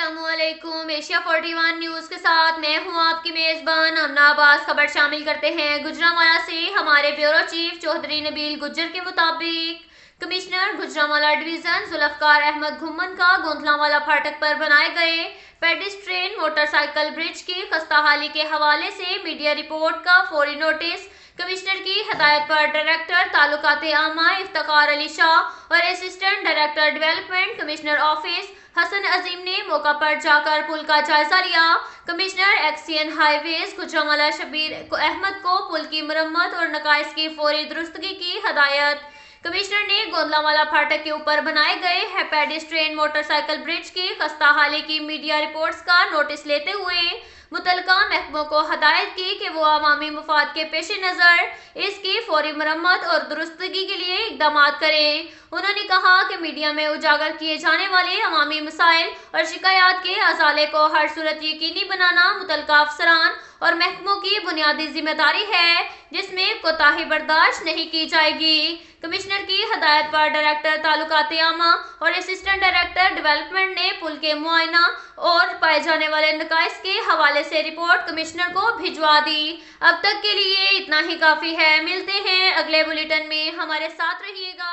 अस्सलाम वालेकुम। Asia 41 news के साथ मैं हूं आपकी मेज़बान अमना अब्बास। खबर शामिल करते हैं गुजरांवाला से। हमारे ब्यूरो चीफ चौधरी नबील गुज्जर के मुताबिक कमिश्नर गुजरांवाला डिवीज़न जुल्फकार अहमद घुम्मन का गोंधलावाला फाटक पर बनाए गए पेडेस्ट्रियन मोटरसाइकिल ब्रिज की खस्ताहाली के हवाले से मीडिया रिपोर्ट का फौरी नोटिस कमिश्नर की हदायत पर डायरेक्टर ताल्लुकात आमा इफ्तिखार अली शाह और assistant director development commissioner office Hasan Azeem ने मौका पर जाकर पुल का जायजा लिया। Commissioner XEN highways Gujranwala Shabbir Ahmad को पुल की मरम्मत और नकाइस की फौरी दुरुस्तगी की हदायत। कमिश्नर ने गोंदलावाला फाटक के ऊपर बनाए गए पेडेस्ट्रियन मोटरसाइकिल ब्रिज की खस्ताहाली की मीडिया रिपोर्ट्स का नोटिस लेते हुए मुतलका महकमों को हदायत की कि वो अवामी मुफाद के पेश नज़र इसकी फौरी मरम्मत और दुरुस्तगी के लिए इकदाम करें। उन्होंने कहा कि मीडिया में उजागर किए जाने वाले अवामी मसाइल और शिकायत के अजाले को हर सूरत यकीनी बनाना मुतलका अफसरान और महकमों की बुनियादी जिम्मेदारी है, जिसमें कोताही बर्दाश्त नहीं की जाएगी। कमिश्नर की हदायत पर डायरेक्टर ताल्लुकात आमा और असिस्टेंट डायरेक्टर डेवलपमेंट ने पुल के मुआयना और पाए जाने वाले नकाइस के हवाले से रिपोर्ट कमिश्नर को भिजवा दी। अब तक के लिए इतना ही काफ़ी है। मिलते हैं अगले बुलेटिन में, हमारे साथ रहिएगा।